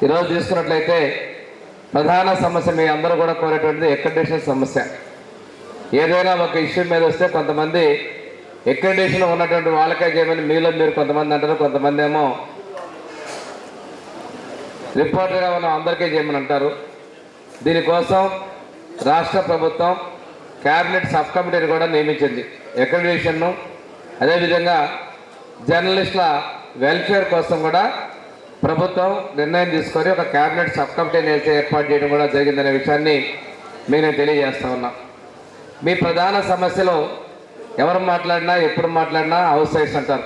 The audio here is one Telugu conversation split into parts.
ఈరోజు తీసుకున్నట్లయితే ప్రధాన సమస్య మీ అందరూ కూడా కోరేటువంటిది అక్రిడిటేషన్ సమస్య. ఏదైనా ఒక ఇష్యూ మీద వస్తే కొంతమంది అక్రిడిటేషన్ ఉన్నటువంటి వాళ్ళకే చేయమని మీలో మీరు కొంతమంది అంటారు, కొంతమంది ఏమో రిపోర్టర్గా ఉన్న అందరికీ చేయమని అంటారు. దీనికోసం రాష్ట్ర ప్రభుత్వం క్యాబినెట్ సబ్ కమిటీని కూడా నియమించింది. అక్రిడిటేషన్ను అదేవిధంగా జర్నలిస్టుల వెల్ఫేర్ కోసం కూడా ప్రభుత్వం నిర్ణయం తీసుకొని ఒక క్యాబినెట్ సబ్ కమిటీని ఏర్పాటు చేయడం కూడా జరిగిందనే విషయాన్ని మీకు నేను తెలియజేస్తా ఉన్నా. మీ ప్రధాన సమస్యలు ఎవరు మాట్లాడినా ఎప్పుడు మాట్లాడినా హౌస్ సైడ్స్ అంటారు.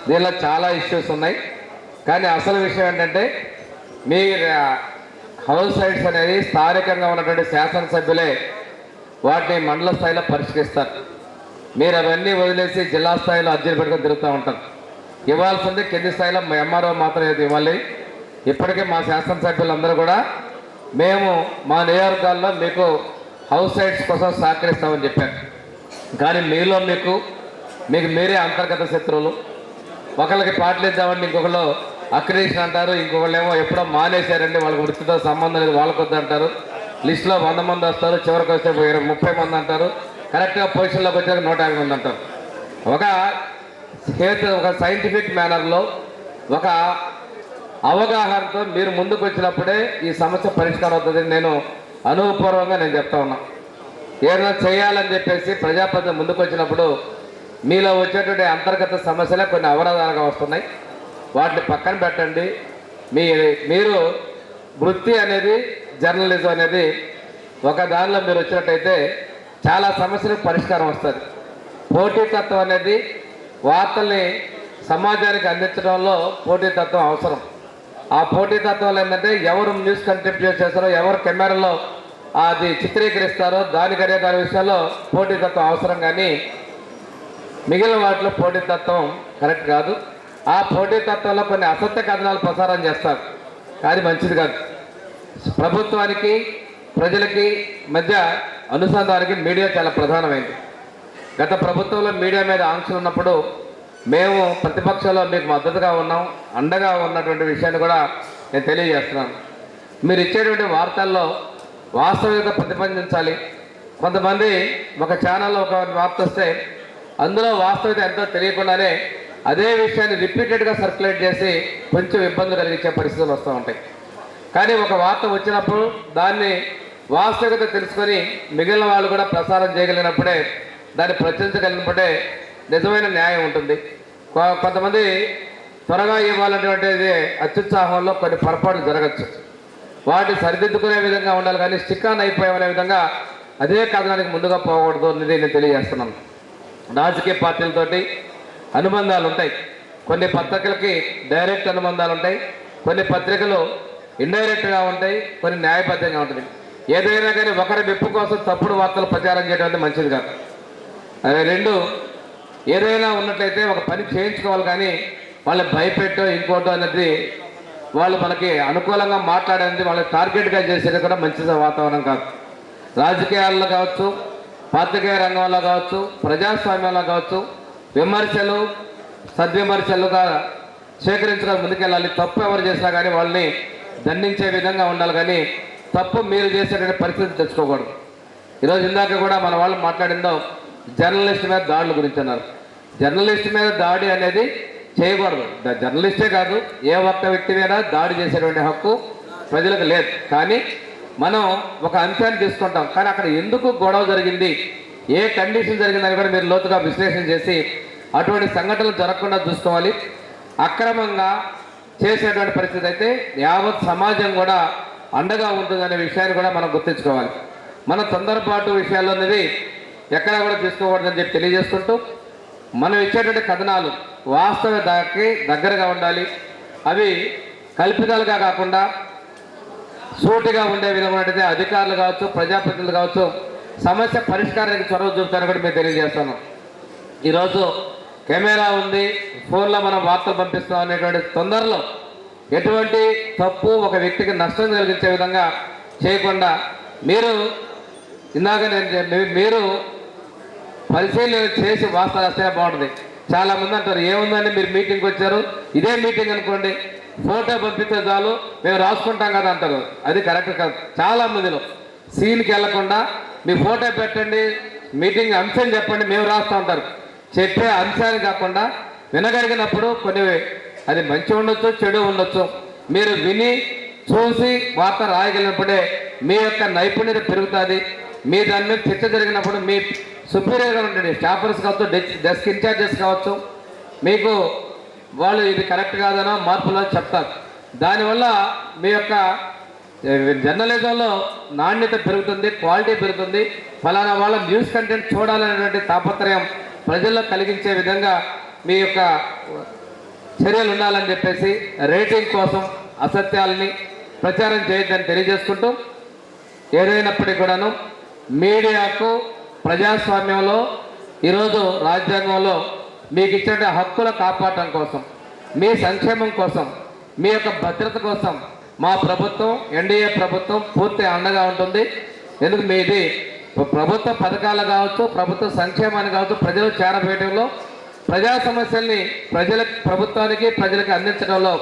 దీనిలో చాలా ఇష్యూస్ ఉన్నాయి. కానీ అసలు విషయం ఏంటంటే మీ హౌస్ సైడ్స్ అనేది స్థానికంగా ఉన్నటువంటి శాసనసభ్యులే వాటిని మండల స్థాయిలో పరిష్కరిస్తారు. మీరు అవన్నీ వదిలేసి జిల్లా స్థాయిలో అర్జీలు పెట్టుకొని తిరుగుతూ ఉంటారు. ఇవ్వాల్సింది కింది స్థాయిలో ఎంఆర్ఓ మాత్రం ఇవ్వాలి. ఇప్పటికే మా శాసనసభ్యులందరూ కూడా మేము మా నియోజకవర్గాల్లో మీకు హౌస్ సైడ్స్ కోసం సహకరిస్తామని చెప్పారు. కానీ మీలో మీకు మీరే అంతర్గత శత్రువులు. ఒకళ్ళకి పాటలు ఇద్దామంటే ఇంకొకళ్ళు అక్రిడిటేషన్ అంటారు, ఇంకొకళ్ళు ఏమో ఎప్పుడో మానేశారండి, వాళ్ళకి వృత్తితో సంబంధం లేదు వాళ్ళకి వద్దు అంటారు. లిస్టులో 100 మంది వస్తారు, చివరికి వస్తే 30 మంది అంటారు, కరెక్ట్గా పొజిషన్లోకి వచ్చాక 150 మంది అంటారు. ఒక సైంటిఫిక్ మేనర్లో ఒక అవగాహనతో మీరు ముందుకు వచ్చినప్పుడే ఈ సమస్య పరిష్కారం అవుతుందని నేను అనుభవపూర్వకంగా నేను చెప్తా ఉన్నా. ఏదైనా చేయాలని చెప్పేసి ప్రజాప్రతినిధులు ముందుకు వచ్చినప్పుడు మీలో వచ్చేటువంటి అంతర్గత సమస్యలే కొన్ని అవరోధాలుగా వస్తున్నాయి. వాటిని పక్కన పెట్టండి. మీరు వృత్తి అనేది జర్నలిజం అనేది ఒక దానిలో మీరు వచ్చినట్టయితే చాలా సమస్యలకు పరిష్కారం వస్తుంది. పోటీతత్వం అనేది వార్తల్ని సమాజానికి అందించడంలో పోటీతత్వం అవసరం. ఆ పోటీతత్వాలు ఏంటంటే ఎవరు న్యూస్ కంట్రిబ్యూట్ చేస్తారో, ఎవరు కెమెరాలో అది చిత్రీకరిస్తారో దాని విషయాల్లో పోటీతత్వం అవసరం. కానీ మిగిలిన వాటిలో పోటీతత్వం కరెక్ట్ కాదు. ఆ పోటీతత్వంలో కొన్ని అసత్య కథనాలు ప్రసారం చేస్తారు, అది మంచిది కాదు. ప్రభుత్వానికి ప్రజలకి మధ్య అనుసంధానానికి మీడియా చాలా ప్రధానమైంది. గత ప్రభుత్వంలో మీడియా మీద ఆంక్షలు ఉన్నప్పుడు మేము ప్రతిపక్షంలో మీకు మద్దతుగా ఉన్నాం, అండగా ఉన్నటువంటి విషయాన్ని కూడా నేను తెలియజేస్తున్నాను. మీరు ఇచ్చేటువంటి వార్తల్లో వాస్తవికత ప్రతిబింబించాలి. కొంతమంది ఒక ఛానల్లో ఒక వార్త వస్తే అందులో వాస్తవికత ఎంతో తెలియకుండానే అదే విషయాన్ని రిపీటెడ్గా సర్క్యులేట్ చేసి కొంచెం ఇబ్బంది కలిగించే పరిస్థితులు వస్తూ ఉంటాయి. కానీ ఒక వార్త వచ్చినప్పుడు దాన్ని వాస్తవికత తెలుసుకొని మిగిలిన వాళ్ళు కూడా ప్రసారం చేయగలిగినప్పుడే, దాన్ని ప్రచురించగలిగినప్పుడే నిజమైన న్యాయం ఉంటుంది. కొంతమంది త్వరగా ఇవ్వాలనేటువంటిది అత్యుత్సాహంలో కొన్ని పొరపాట్లు జరగచ్చు. వాటిని సరిదిద్దుకునే విధంగా ఉండాలి. కానీ స్టిక్ ఆన్ అయిపోయామనే విధంగా అదే కథనానికి ముందుగా పోకూడదు అనేది నేను తెలియజేస్తున్నాను. రాజకీయ పార్టీలతోటి అనుబంధాలు ఉంటాయి. కొన్ని పత్రికలకి డైరెక్ట్ అనుబంధాలు ఉంటాయి, కొన్ని పత్రికలు ఇండైరెక్ట్గా ఉంటాయి, కొన్ని న్యాయబద్ధంగా ఉంటుంది. ఏదైనా కానీ ఒకరి మెప్పు కోసం తప్పుడు వార్తలు ప్రచారం చేయడం మంచిది కాదు. అవి రెండు ఏదైనా ఉన్నట్లయితే ఒక పని చేయించుకోవాలి. కానీ వాళ్ళని భయపెట్టో ఇంకోటో అనేది వాళ్ళు మనకి అనుకూలంగా మాట్లాడేది వాళ్ళని టార్గెట్గా చేసేది కూడా మంచి వాతావరణం కాదు. రాజకీయాల్లో కావచ్చు, పాత్రికేయ రంగంలో కావచ్చు, ప్రజాస్వామ్యంలో కావచ్చు విమర్శలు సద్విమర్శలుగా స్వీకరించడం ముందుకెళ్ళాలి. తప్పు ఎవరు చేసినా కానీ వాళ్ళని దండించే విధంగా ఉండాలి. కానీ తప్పు మీరు చేసేటువంటి పరిస్థితి తెచ్చుకోకూడదు. ఈరోజు ఇందాక కూడా మన వాళ్ళు మాట్లాడిందో జర్నలిస్ట్ మీద దాడుల గురించి అన్నారు. జర్నలిస్ట్ మీద దాడి అనేది చేయకూడదు. జర్నలిస్టే కాదు, ఏ ఒక్క వ్యక్తి మీద దాడి చేసేటువంటి హక్కు ప్రజలకు లేదు. కానీ మనం ఒక అంశాన్ని తీసుకుంటాం, కానీ అక్కడ ఎందుకు గొడవ జరిగింది, ఏ కండిషన్ జరిగిందని కూడా మీరు లోతుగా విశ్లేషణ చేసి అటువంటి సంఘటనలు జరగకుండా చూసుకోవాలి. అక్రమంగా చేసేటువంటి పరిస్థితి అయితే యావత్ సమాజం కూడా అండగా ఉంటుందనే విషయాన్ని కూడా మనం గుర్తుంచుకోవాలి. మన తొందరపాటు విషయాల్లో అనేది ఎక్కడా కూడా తీసుకోకూడదని చెప్పి తెలియజేసుకుంటూ, మనం ఇచ్చేటువంటి కథనాలు వాస్తవానికి దగ్గరగా ఉండాలి. అవి కల్పితాలుగా కాకుండా సూటిగా ఉండే విధమైనటువంటి అధికారులు కావచ్చు, ప్రజాప్రతినిధులు కావచ్చు సమస్య పరిష్కారానికి చొరవ చూపుతారని కూడా మేము తెలియజేస్తాను. ఈరోజు కెమెరా ఉంది, ఫోన్లో మనం వార్తలు పంపిస్తాం అనేటువంటి తొందరలో ఎటువంటి తప్పు ఒక వ్యక్తికి నష్టం కలిగించే విధంగా చేయకుండా మీరు పరిశీలన చేసి వార్తలు వస్తే బాగుంటుంది. చాలామంది అంటారు ఏముందని మీరు మీటింగ్కి వచ్చారు, ఇదే మీటింగ్ అనుకోండి, ఫోటో పంపిస్తే చాలు మేము రాసుకుంటాం కదా అంటారు. అది కరెక్ట్ కాదు. చాలా మందిలో సీన్కి వెళ్లకుండా మీ ఫోటో పెట్టండి, మీటింగ్ అంశం చెప్పండి, మేము రాస్తూ ఉంటారు. చెప్పే అంశాన్ని కాకుండా వినగలిగినప్పుడు కొన్ని అది మంచి ఉండొచ్చు, చెడు ఉండొచ్చు. మీరు విని చూసి వార్త రాయగలిగినప్పుడే మీ యొక్క నైపుణ్యత పెరుగుతుంది. మీ దాని మీద చర్చ జరిగినప్పుడు మీ సుపీరియర్గా ఉంటుంది. స్టాఫర్స్ కావచ్చు, డెస్క్ ఇన్ఛార్జెస్ కావచ్చు, మీకు వాళ్ళు ఇది కరెక్ట్ కాదనో మార్పులో చెప్తారు. దానివల్ల మీ యొక్క జర్నలిజంలో నాణ్యత పెరుగుతుంది, క్వాలిటీ పెరుగుతుంది. ఫలానా వాళ్ళ న్యూస్ కంటెంట్ చూడాలనేటువంటి తాపత్రయం ప్రజల్లో కలిగించే విధంగా మీ యొక్క చర్యలు ఉండాలని చెప్పేసి రేటింగ్ కోసం అసత్యాలని ప్రచారం చేయొద్దని తెలియజేసుకుంటూ, ఏదైనప్పటికీ కూడాను మీడియాకు ప్రజాస్వామ్యంలో ఈరోజు రాజ్యాంగంలో మీకు ఇచ్చిన హక్కుల కాపాడటం కోసం, మీ సంక్షేమం కోసం, మీ యొక్క భద్రత కోసం మా ప్రభుత్వం, ఎన్డీఏ ప్రభుత్వం పూర్తి అండగా ఉంటుంది. ఎందుకు మీది ప్రభుత్వ పథకాలు కావచ్చు, ప్రభుత్వ సంక్షేమాన్ని కావచ్చు, ప్రజలు చేరవేయడంలో, ప్రజా సమస్యల్ని ప్రభుత్వానికి ప్రజలకు అందించడంలో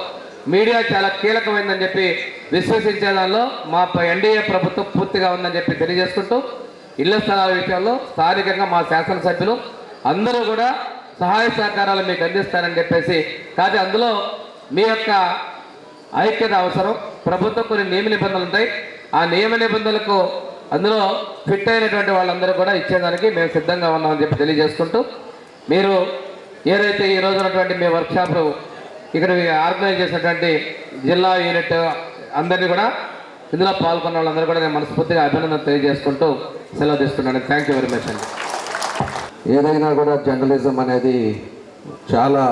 మీడియా చాలా కీలకమైందని చెప్పి విశ్వసించే దానిలో మా ఎన్డీఏ ప్రభుత్వం పూర్తిగా ఉందని చెప్పి తెలియజేసుకుంటూ, ఇళ్ల స్థలాల విషయంలో స్థానికంగా మా శాసనసభ్యులు అందరూ కూడా సహాయ సహకారాలు మీకు అందిస్తారని చెప్పేసి, కానీ అందులో మీ యొక్క ఐక్యత అవసరం. ప్రభుత్వం కొన్ని నియమ నిబంధనలు ఉంటాయి. ఆ నియమ నిబంధనలకు అందులో ఫిట్ అయినటువంటి వాళ్ళందరూ కూడా ఇచ్చేదానికి మేము సిద్ధంగా ఉన్నామని చెప్పి తెలియజేసుకుంటూ, మీరు ఏదైతే ఈ రోజు ఉన్నటువంటి మీ వర్క్షాప్లు ఇక్కడ ఆర్గనైజ్ చేసినటువంటి జిల్లా యూనిట్ అందరినీ కూడా ఇందులో పాల్గొన్న వాళ్ళందరూ కూడా నేను మనస్ఫూర్తిగా అభినందన తెలియజేసుకుంటూ సెలవు తీసుకున్నాను. థ్యాంక్ యూ వెరీ మచ్ అండి. ఏదైనా కూడా జర్నలిజం అనేది చాలా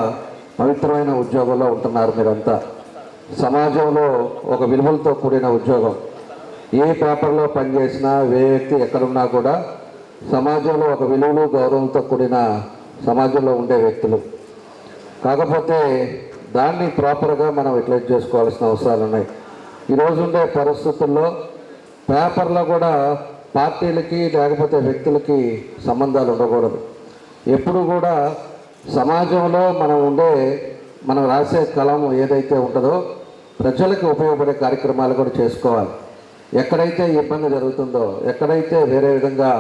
పవిత్రమైన ఉద్యోగంలో ఉంటున్నారు మీరంతా. సమాజంలో ఒక విలువలతో కూడిన ఉద్యోగం. ఏ పేపర్లో పనిచేసినా, ఏ వ్యక్తి ఎక్కడున్నా కూడా సమాజంలో ఒక విలువలు గౌరవంతో కూడిన సమాజంలో ఉండే వ్యక్తులు. కాకపోతే దాన్ని ప్రాపర్గా మనం యూటిలైజ్ చేసుకోవాల్సిన అవసరాలు ఉన్నాయి. ఈరోజు ఉండే పరిస్థితుల్లో పేపర్లో కూడా పార్టీలకి లేకపోతే వ్యక్తులకి సంబంధాలు ఉండకూడదు. ఎప్పుడు కూడా సమాజంలో మనం రాసే కలం ఏదైతే ఉంటుందో ప్రజలకు ఉపయోగపడే కార్యక్రమాలు కూడా చేసుకోవాలి. ఎక్కడైతే ఇబ్బంది జరుగుతుందో, ఎక్కడైతే వేరే విధంగా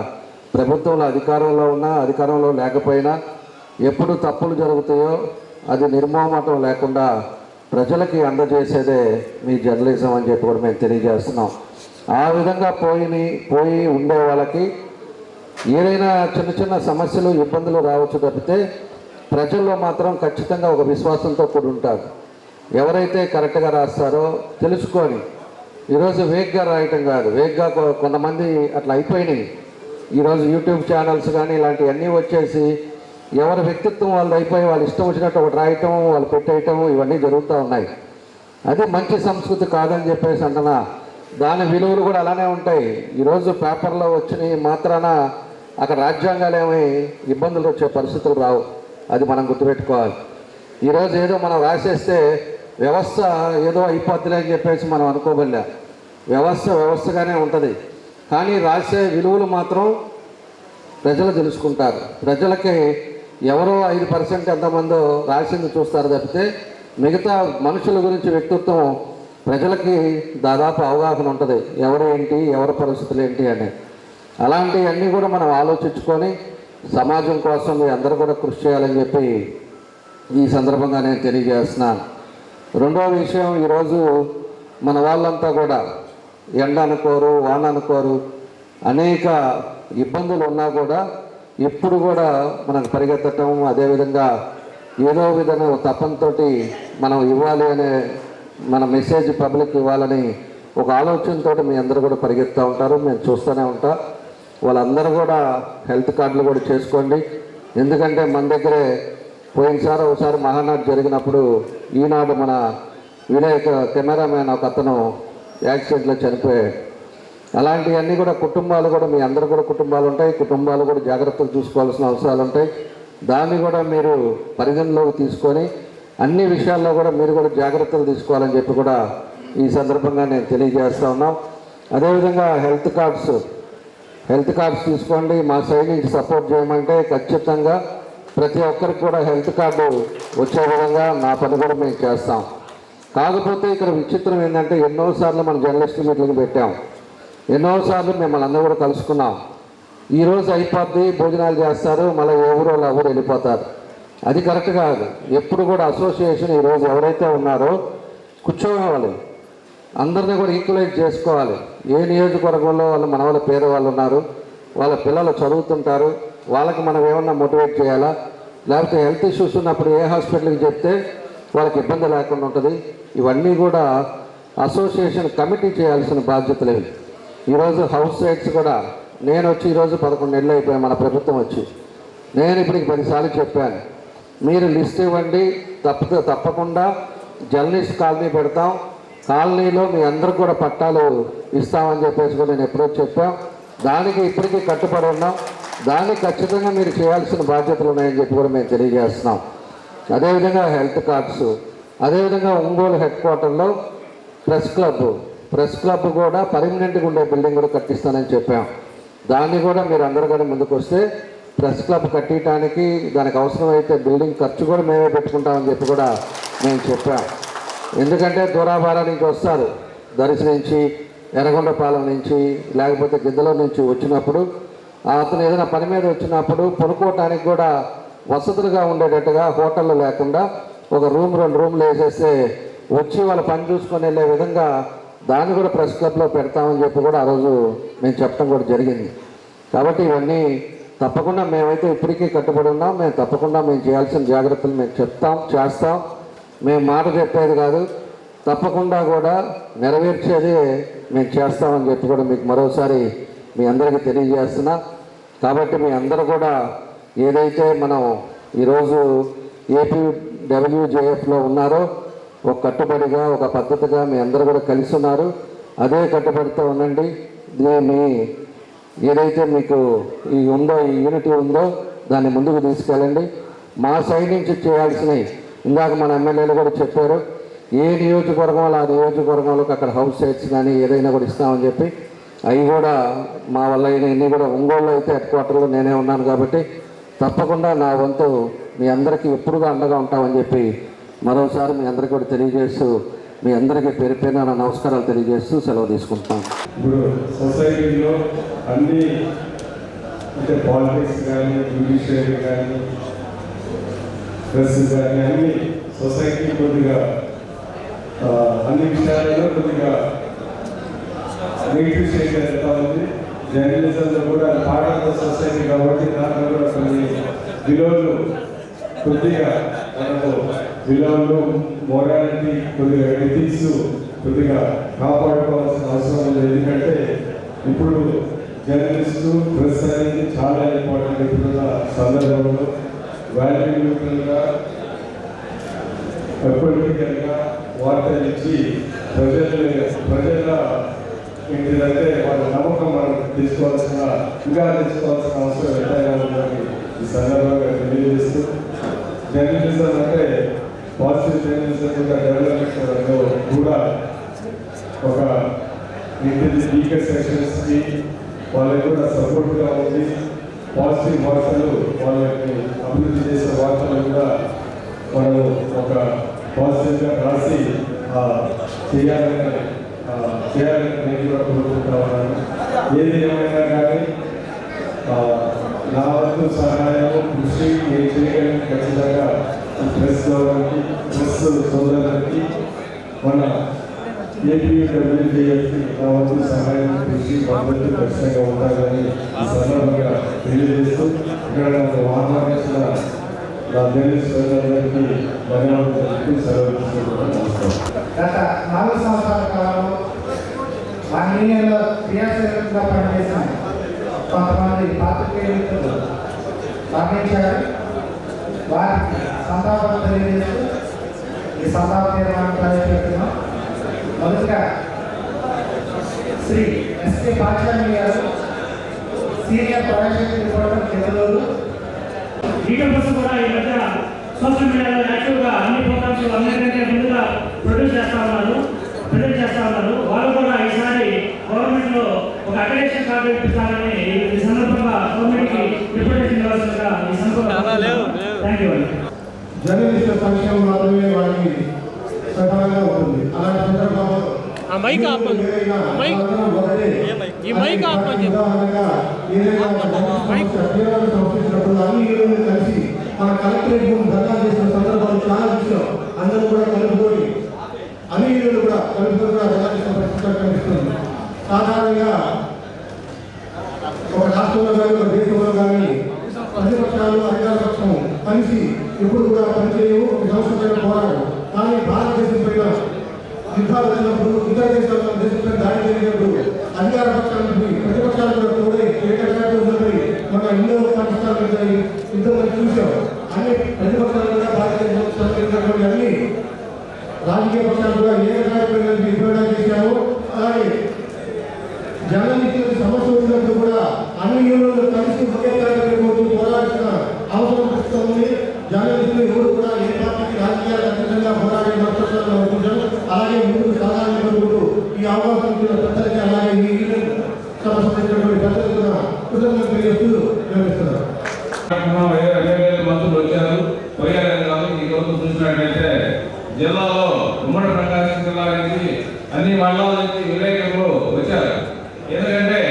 ప్రభుత్వంలో అధికారంలో ఉన్నా అధికారంలో లేకపోయినా ఎప్పుడు తప్పులు జరుగుతాయో అది నిర్మోహమాటం లేకుండా ప్రజలకి అందజేసేదే మీ జర్నలిజం అని చెప్పి కూడా మేము తెలియజేస్తున్నాం. ఆ విధంగా పోయి ఉండే వాళ్ళకి ఏదైనా చిన్న చిన్న సమస్యలు, ఇబ్బందులు రావచ్చు తప్పితే ప్రజల్లో మాత్రం ఖచ్చితంగా ఒక విశ్వాసంతో కూడి ఉంటారు. ఎవరైతే కరెక్ట్గా రాస్తారో తెలుసుకొని, ఈరోజు వేగ్గా రాయటం కాదు, వేగ్గా కొంతమంది అట్లా అయిపోయినాయి. ఈరోజు యూట్యూబ్ ఛానల్స్ కానీ ఇలాంటివన్నీ వచ్చేసి ఎవరి వ్యక్తిత్వం వాళ్ళు అయిపోయి వాళ్ళు ఇష్టం వచ్చినట్టు ఒకటి రాయటం, వాళ్ళు పెట్టేయటం, ఇవన్నీ జరుగుతూ ఉన్నాయి. అది మంచి సంస్కృతి కాదని చెప్పేసి అంటున్నా. దాని విలువలు కూడా అలానే ఉంటాయి. ఈరోజు పేపర్లో వచ్చిన మాత్రాన అక్కడ రాజ్యాంగాలు ఏమీ ఇబ్బందులు వచ్చే పరిస్థితులు రావు. అది మనం గుర్తుపెట్టుకోవాలి. ఈరోజు ఏదో మనం రాసేస్తే వ్యవస్థ ఏదో అయిపోద్దిలే అని చెప్పేసి మనం అనుకోబోలే. వ్యవస్థగానే ఉంటుంది. కానీ రాసే విలువలు మాత్రం ప్రజలు తెలుసుకుంటారు. ప్రజలకి ఎవరో 5% ఎంతమందో రాసింది చూస్తారు తప్పితే మిగతా మనుషుల గురించి వ్యక్తిత్వం ప్రజలకి దాదాపు అవగాహన ఉంటుంది. ఎవరు ఏంటి, ఎవరి పరిస్థితులు ఏంటి అని. అలాంటివన్నీ కూడా మనం ఆలోచించుకొని సమాజం కోసం మీ అందరూ కూడా కృషి చేయాలని చెప్పి ఈ సందర్భంగా నేను తెలియజేస్తున్నాను. రెండో విషయం, ఈరోజు మన వాళ్ళంతా కూడా ఎండ అనుకోరు, వాన అనుకోరు, అనేక ఇబ్బందులు ఉన్నా కూడా ఎప్పుడు కూడా మనకు పరిగెత్తటం, అదేవిధంగా ఏదో విధంగా తపంతో మనం ఇవ్వాలి అనే మన మెసేజ్ పబ్లిక్ ఇవ్వాలని ఒక ఆలోచనతో మీ అందరూ కూడా పరిగెత్తూ ఉంటారు. మేము చూస్తూనే ఉంటాం. వాళ్ళందరూ కూడా హెల్త్ కార్డులు కూడా చేసుకోండి. ఎందుకంటే మన దగ్గరే పోయినసారి ఒకసారి మహానాడు జరిగినప్పుడు ఈనాడు మన వినాయక కెమెరామ్యాన్ ఒక అతను యాక్సిడెంట్లో చనిపోయాడు. అలాంటివన్నీ కూడా కుటుంబాలు కూడా మీ అందరూ కూడా కుటుంబాలు ఉంటాయి. కుటుంబాలు కూడా జాగ్రత్తలు చూసుకోవాల్సిన అవసరాలు ఉంటాయి. దాన్ని కూడా మీరు పరిగణలోకి తీసుకొని అన్ని విషయాల్లో కూడా మీరు కూడా జాగ్రత్తలు తీసుకోవాలని చెప్పి కూడా ఈ సందర్భంగా నేను తెలియజేస్తూ ఉన్నాం. అదేవిధంగా హెల్త్ కార్డ్స్ తీసుకోండి. మా సైడ్ నుంచి సపోర్ట్ చేయమంటే ఖచ్చితంగా ప్రతి ఒక్కరికి కూడా హెల్త్ కార్డు వచ్చే విధంగా నా పని కూడా మేము చేస్తాం. కాకపోతే ఇక్కడ విచిత్రం ఏంటంటే ఎన్నోసార్లు మనం జర్నలిస్ట్ మీటింగ్ పెట్టాం, ఎన్నోసార్లు మిమ్మల్ని అందరూ కూడా కలుసుకున్నాం. ఈరోజు అయిపోద్ది, భోజనాలు చేస్తారు, మళ్ళీ ఎవరు ఎవరు వెళ్ళిపోతారు. అది కరెక్ట్ కాదు. ఎప్పుడు కూడా అసోసియేషన్ ఈరోజు ఎవరైతే ఉన్నారో కూర్చోవాలి, అందరినీ కూడా ఈక్వలైజ్ చేసుకోవాలి. ఏ నియోజకవర్గంలో మన వాళ్ళ పేదవాళ్ళు ఉన్నారు, వాళ్ళ పిల్లలు చదువుతుంటారు, వాళ్ళకి మనం ఏమన్నా మోటివేట్ చేయాలా, లేకపోతే హెల్త్ ఇష్యూస్ ఉన్నప్పుడు ఏ హాస్పిటల్కి చెప్తే వాళ్ళకి ఇబ్బంది లేకుండా ఉంటుంది. ఇవన్నీ కూడా అసోసియేషన్ కమిటీ చేయాల్సిన బాధ్యతలు ఇవి. ఈరోజు హౌస్ రేట్స్ కూడా నేను వచ్చి ఈరోజు 11 నెలలు అయిపోయాయి మన ప్రభుత్వం వచ్చి. నేను ఇప్పటికి 10 సార్లు చెప్పాను, మీరు లిస్ట్ ఇవ్వండి, తప్పకుండా జర్నలిస్ట్ కాలనీ పెడతాం, కాలనీలో మీ అందరికి కూడా పట్టాలు ఇస్తామని చెప్పేసి కూడా నేను ఎప్పుడో చెప్పాం. దానికి ఇప్పటికీ కట్టుబడి ఉన్నాం. దానికి ఖచ్చితంగా మీరు చేయాల్సిన బాధ్యతలు ఉన్నాయని చెప్పి కూడా మేము తెలియజేస్తున్నాం. అదేవిధంగా హెల్త్ కార్డ్స్, అదేవిధంగా ఒంగోలు హెడ్ క్వార్టర్లో ప్రెస్ క్లబ్ కూడా పర్మనెంట్గా ఉండే బిల్డింగ్ కూడా కట్టిస్తానని చెప్పాం. దాన్ని కూడా మీరు అందరూ కూడా ముందుకు వస్తే ప్రెస్ క్లబ్ కట్టడానికి దానికి అవసరమైతే బిల్డింగ్ ఖర్చు కూడా మేమే పెట్టుకుంటామని చెప్పి కూడా మేము చెప్పాం. ఎందుకంటే దూరాభార నుంచి వస్తారు, దర్శి నుంచి, ఎర్రగొండపాలెం నుంచి, లేకపోతే గిద్దలో నుంచి వచ్చినప్పుడు అతను ఏదైనా పని మీద వచ్చినప్పుడు పడుకోవటానికి కూడా వసతులుగా ఉండేటట్టుగా హోటళ్ళు లేకుండా ఒక రూమ్ 2 రూమ్లు వేసేస్తే వచ్చి వాళ్ళ పని చూసుకొని వెళ్ళే విధంగా దాన్ని కూడా ప్రెస్ క్లబ్లో పెడతామని చెప్పి కూడా ఆ రోజు మేము చెప్పడం కూడా జరిగింది. కాబట్టి ఇవన్నీ తప్పకుండా మేమైతే ఇప్పటికీ కట్టుబడి ఉన్నాం. మేము తప్పకుండా మేము చేయాల్సిన జాగ్రత్తలు మేము చెప్తాం, చేస్తాం. మేము మాట చెప్పేది కాదు, తప్పకుండా కూడా నెరవేర్చేది మేము చేస్తామని చెప్పి కూడా మీకు మరోసారి మీ అందరికీ తెలియజేస్తున్నా. కాబట్టి మీ అందరూ కూడా ఏదైతే మనం ఈరోజు APWJFలో ఉన్నారో ఒక కట్టుబడిగా, ఒక పద్ధతిగా మీ అందరూ కూడా కలిసి ఉన్నారు. అదే కట్టుబడితో ఉండండి. మీ ఏదైతే మీకు ఈ యూనిటీ ఉందో దాన్ని ముందుకు తీసుకెళ్ళండి. మా సైడ్ నుంచి చేయాల్సినవి ఇందాక మన ఎమ్మెల్యేలు కూడా చెప్పారు, ఏ నియోజకవర్గంలో ఆ నియోజకవర్గంలోకి అక్కడ హౌస్ సైట్స్ కానీ ఏదైనా కూడా ఇస్తామని చెప్పి అవి కూడా మా వల్ల అయినవి కూడా ఒంగోలులో అయితే హెడ్ క్వార్టర్లో నేనే ఉన్నాను కాబట్టి తప్పకుండా నా వంతు మీ అందరికీ ఎప్పుడుగా అండగా ఉంటామని చెప్పి మరోసారి మీ అందరికీ కూడా తెలియజేస్తూ మీ అందరికీ పేరు పేరున నా నమస్కారాలు తెలియజేస్తూ సెలవు తీసుకుంటాం. ఇప్పుడు సొసైటీలో అన్ని అంటే పాలిటిక్స్ కానీ, జ్యుడిషియరీ కానీ, ప్రెస్ కానీ అన్ని సొసైటీ కొద్దిగా అన్ని విషయాలలో కొద్దిగా నెగిటివ్ స్టేట్ వెళ్తా ఉంది. జర్నలిజంలో కూడా పార్ట్ ఆఫ్ ద సొసైటీ కాబట్టి దాంట్లో కూడా కొన్ని విలువలు కొద్దిగా మనకు విలువలు, మొరాలిటీ, కొద్దిగా ఎథిక్స్ కొద్దిగా కాపాడుకోవాల్సిన అవసరం ఉంది. ఎందుకంటే ఇప్పుడు జర్నలిస్టు ప్రెస్ అనేది చాలా ఇంపార్టెంట్. ఇప్పుడున్న సందర్భంలో వాల్యూగా పొలిటికల్గా వార్తలు ఇచ్చి ప్రజల ఏంటిదంటే వాళ్ళ నమ్మకం మనం తీసుకోవాల్సిన అవసరం ఎంతైనా ఉందని ఈ సందర్భంగా తెలియజేస్తూ, జర్నలిజం అంటే పాజిటివ్ జర్నలిజం కూడా డెవలప్మెంట్లో కూడా ఒక వీకర్ సెక్షన్స్కి వాళ్ళకి కూడా సపోర్ట్గా ఉంది. పాజిటివ్ వార్తలు, వాళ్ళకి అభివృద్ధి చేసే వార్తలు కూడా మనము ఒక పాజిటివ్గా రాసి చేయాలని నేను కూడా కోరుకుంటా ఉన్నాను. ఏది ఏమైనా కానీ నా వంతు సహాయం, కృషి నేను చేయగలిగిన ఖచ్చితంగా ప్రెస్ గవర్నర్కి, ప్రెస్ సోదరులకి, మన APWJFకి నా వంతు సహాయం, కృషి, మద్దతు ఖచ్చితంగా ఉండాలని ఈ సందర్భంగా తెలియజేస్తూ ఇక్కడ నాకు ఆహ్వానించిన నా జర్నలిస్ట్ సోదరులకి ధన్యవాదాలు సెలవు తీసుకుంటున్నాను. గత 4 సంవత్సరాల కాలంలో ఆ యూనియన్లో క్రియాశీలకంగా పనిచేసిన కొంతమంది పాత్రికేయులు మరణించారు. వారికి సంతాపం తెలియజేస్తూ ఈ సంతాప తీర్మానం ప్రవేశపెడుతున్నాం. మొదటిగా శ్రీ SK పాఠశాల గారు, సీనియర్ ప్రవేశపెట్టి రిపోర్టర్ తెలుగులో. ఈగల్స్ కూడా ఈ మధ్య సోషల్ మీడియాలో యాక్టివ్గా అన్ని ప్రోగ్రామ్స్ అందరికంటే ముందుగా ప్రొడ్యూస్ చేస్తా ఉన్నారు. వాళ్ళు కూడా ఈసారి గవర్నమెంట్లో ఒక అక్రెడిటేషన్ కార్డు ఇప్పించాలని ఈ సందర్భంగా గవర్నమెంట్కి రిప్రజెంటేషన్ ఇవ్వాల్సిందిగా ఈ సందర్భంగా థ్యాంక్ యూ. జర్నలిస్టుల సంక్షేమం మాత్రమే వారికి ప్రధానంగా ఉంటుంది. అలాంటి సందర్భంలో ఆ మైక్ ఆపండి. మైక్ ఈ మైక్ ఆపండి. ఏదైనా సంస్కరించినప్పుడు అన్ని యూనియన్లు కలిసి మన కలెక్టరేట్ ధర్నా చేసిన సందర్భాలు చాలా విషయం అందరూ కూడా కలుపుకొని అన్ని యూనియన్లు కూడా కలుపుకొని ధర్నా చేసిన పరిస్థితి కనిపిస్తుంది. సాధారణంగా ఒక రాష్ట్రంలో కానీ ఒక దేశంలో కానీ ప్రతిపక్షాలు అధికార పక్షం కలిసి ఎప్పుడు కూడా పనిచేయవు, ఒక సంవత్సరం పోరాడు. కానీ భారతదేశం పైన యుద్ధాలు వచ్చినప్పుడు ఇతర దేశాల దేశంపై దాడి జరిగినప్పుడు అధికార పక్షానికి ప్రతిపక్షాలు కూడా తోడై ఏకగ్రహంపై మన ఎన్నో పాకిస్తాన్ యుద్ధం చూసాం. అన్ని ప్రతిపక్షాలు కూడా భారతదేశం అన్ని రాజకీయ పక్షాలు కూడా ఏకగ్రహంపై పోరాటం చేశాము. అలాగే జర్నలిస్టులకు సమస్య ఉన్నప్పుడు కూడా అన్ని యూనియన్లు కలిసి ఒకే కార్యక్రమం పోరాడుతున్న అవసరం వస్తుంది. జర్నలిస్టులు ఎవరు కూడా ఏ పార్టీకి రాజకీయాలు అతీతంగా పోరాడే నష్టం అనుకుంటారు. అలాగే ముందుకు సాధారణ ఈ అవకాశం పెద్దలకి అలాగే ఈ యూనియన్ సమస్య పెద్దలు కూడా కృతజ్ఞతలు తెలియజేస్తూ నిర్వహిస్తున్నారు. మంత్రులు వచ్చారు, పోయారు కాదు. ఈ రోజు చూసినట్లయితే జిల్లాలో ఉమ్మడి ప్రకాశం జిల్లా నుంచి అన్ని మండలాల నుంచి విలేకరులు వచ్చారు. ఎందుకంటే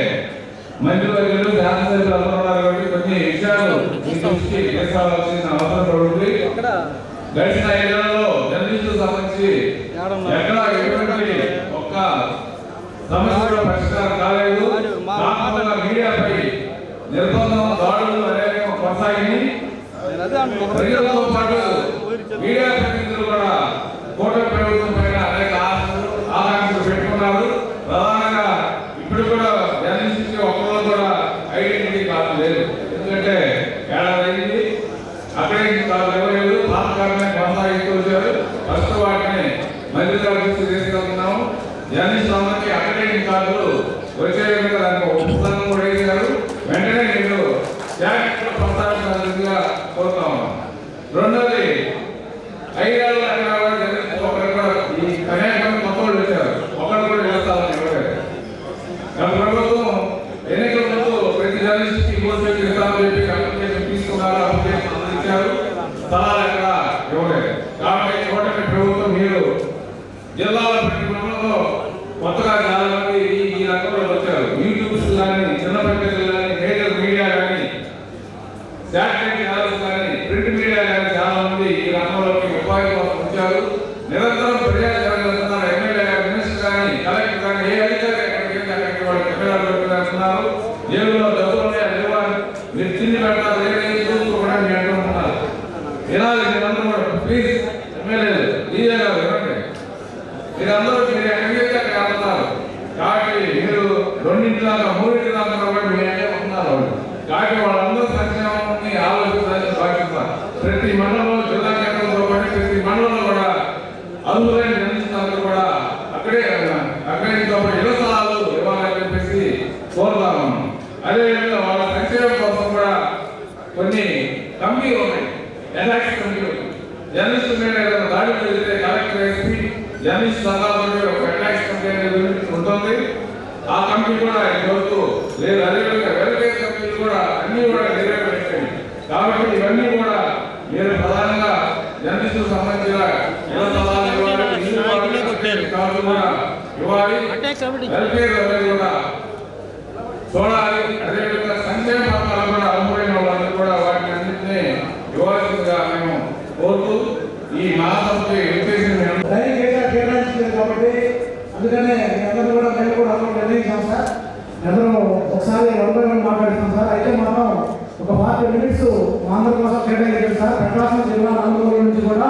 మంత్రివర్యులు శాసనసభ్యులు అందరూ ఉన్నారు కాబట్టి కొన్ని విషయాలు మీ దృష్టికి తీసుకోవాల్సిన అవసరం పడుతుంది. గడిచిన 5 ఏళ్లలో జర్నలిస్టులకు సంబంధించి ఎక్కడ ఎటువంటి ఒక్క సమస్య కూడా పరిష్కారం కాలేదు. కాకుండా మీడియాపై నిర్బంధం, దాడులు అనేవి కొనసాగి ప్రజలతో పాటు మీడియా ప్రతినిధులు కూడా కూటమి ప్రభుత్వం పైన అనేక ఆకాంక్షలు పెట్టుకున్నారు. ప్రధానంగా ఇప్పుడు కూడా జర్నలిస్టుకి ఒక్కరోజు కూడా ఐడెంటిటీ కార్డు లేదు. ఎందుకంటే ఏడాది అయింది, అక్కడికి కార్డు ఇవ్వలేదు. పాతకాలమే కొనసాగిస్తూ వచ్చారు. ఫస్ట్ వాటిని మంత్రి గారి దృష్టికి తీసుకెళ్తున్నాము. జర్నలిస్టులు అందరికీ అక్కడికి కార్డులు వచ్చే విధంగా దానికి ఒప్పందం కూడా వేశారు. వెంటనే నేను జాగ్రత్తగా కొనసాగించాల్సిందిగా కోరుతాము. రెండోది 5 ఏళ్ళ జర్నలిస్టులు ఒకరు కూడా ఈ అనేక కొత్త వాళ్ళు వచ్చారు. ఒకరు కూడా చేస్తామని ఇవ్వలేదు. ప్రభుత్వం ఎన్నికల ముందు ప్రతి జర్నలిస్ట్కి ఇవ్వాల్సి చెప్పి తీసుకున్నారు, అప్లికేషన్ ఇచ్చారు. స్థలాలు ఎక్కడ ఇవ్వలేదు. కాబట్టి కూటమి ప్రభుత్వం మీరు జిల్లాల ప్రతి మండలంలో కొత్తగా చాలా మంది ఈ రకంలో వచ్చారు. యూట్యూబ్స్ కానీ, చిన్న పత్రికలు కానీ, మేజర్ మీడియా కానీ, శాటిలైట్ ఛానల్స్ కానీ, ప్రింట్ మీడియా కానీ చాలా మంది ఈ రంగంలోకి ఉపాధి కోసం వచ్చారు. నిరంతరం ప్రజలు జరుగుతున్నారు. ఎమ్మెల్యే గారు, మినిస్టర్ కానీ, కలెక్టర్ కానీ, ఏ అధికారి అక్కడికి వాళ్ళు పెట్టుకున్నారు. జేబులో డబ్బులు ఉన్నాయి, మీరు తిండి పెడతారు, చూసుకోవడం మీ అంటున్నారు. వినాలి మీరందరూ కూడా. ప్లీజ్ ఎమ్మెల్యేలు, డీజే గారు వినండి. మీరందరూ మీరు ఎక్కడికి అక్కడ అంటున్నారు. కాబట్టి మీరు 2 దాకా 3 దాకా కూడా మీరు ఉంటున్నారు. కాబట్టి వాళ్ళందరూ సంక్షేమాన్ని ఆలోచించాలని భావిస్తున్నారు. ప్రతి మండలంలో, జిల్లా కేంద్రంతో పాటు ప్రతి మండలంలో కూడా అర్హులైన జర్నలిస్టులందరూ కూడా అక్కడే ఇళ్ల స్థలాలు ఇవ్వాలని చెప్పేసి కోరుతాము. అదేవిధంగా వాళ్ళ సంక్షేమం కోసం కూడా కొన్ని కమిటీలు ఉన్నాయి. ఎన్ఆక్స్ కమిటీలు జర్నలిస్టు మీద దాడి జరిగితే కలెక్టర్, ఎస్పీ, జర్నలిస్ట్ సంఘాలతో ఒక ఎన్ఆక్స్ కమిటీ అనేది ఉంటుంది. ఆ కమిటీ కూడా ఈరోజు లేదు. అదేవిధంగా వెల్ఫేర్ కమిటీలు కూడా అన్ని కూడా నిర్వహించాయి. కాబట్టి ఇవన్నీ కూడా మీరు ప్రధానంగా జర్నలిస్టులకు సంబంధించిన ఇళ్ల స్థలాలు ఇవ్వాలి, కార్డు కూడా ఇవ్వాలి, వెల్ఫేర్ అనేది కూడా చూడాలి. అదేవిధంగా సంక్షేమ పథకాలు కూడా అర్హులైన వాళ్ళందరూ కూడా వాటిని అన్నింటినీ ఇవ్వాల్సిందిగా మేము కోరుతూ ఈ మహాసభకి కేటాయించలేదు కాబట్టి అందుకనే అందరూ కూడా మేము కూడా నిర్ణయించాం సార్. అందరం ఒకసారి 1 by 1 మాట్లాడుతున్నాం సార్. అయితే మనం ఒక 40 minutes మా అందరి కోసం కేటాయించాం సార్. ప్రకాశం జిల్లా నందమూరి నుంచి కూడా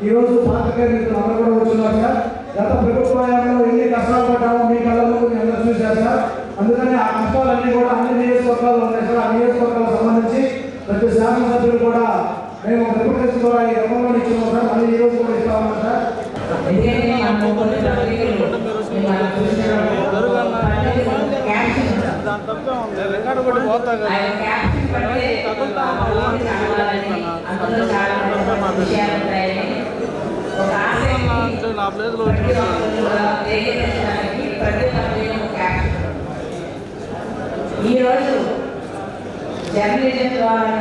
ఈరోజు పాత్రికేయులు అందరూ కూడా వచ్చున్నారు సార్. గత ప్రభుత్వంలో ఎన్ని కష్టాలు పడ్డామో మీ కళ్ళలో అందరూ చూశారు సార్. అందుకని ఆ కష్టాలన్నీ కూడా అన్ని నియోజకవర్గాలు ఉన్నాయి సార్. ఆ నియోజకవర్గాలకు సంబంధించి ప్రతి శాసనసభ్యులు కూడా మేము రిప్రజెంటేషన్ ద్వారా ఈ రంగంలో ఇచ్చాము సార్. మళ్ళీ ఈ రోజు కూడా ఇస్తా ఉన్నాం సార్. ఈరోజు జర్నలిజం ద్వారా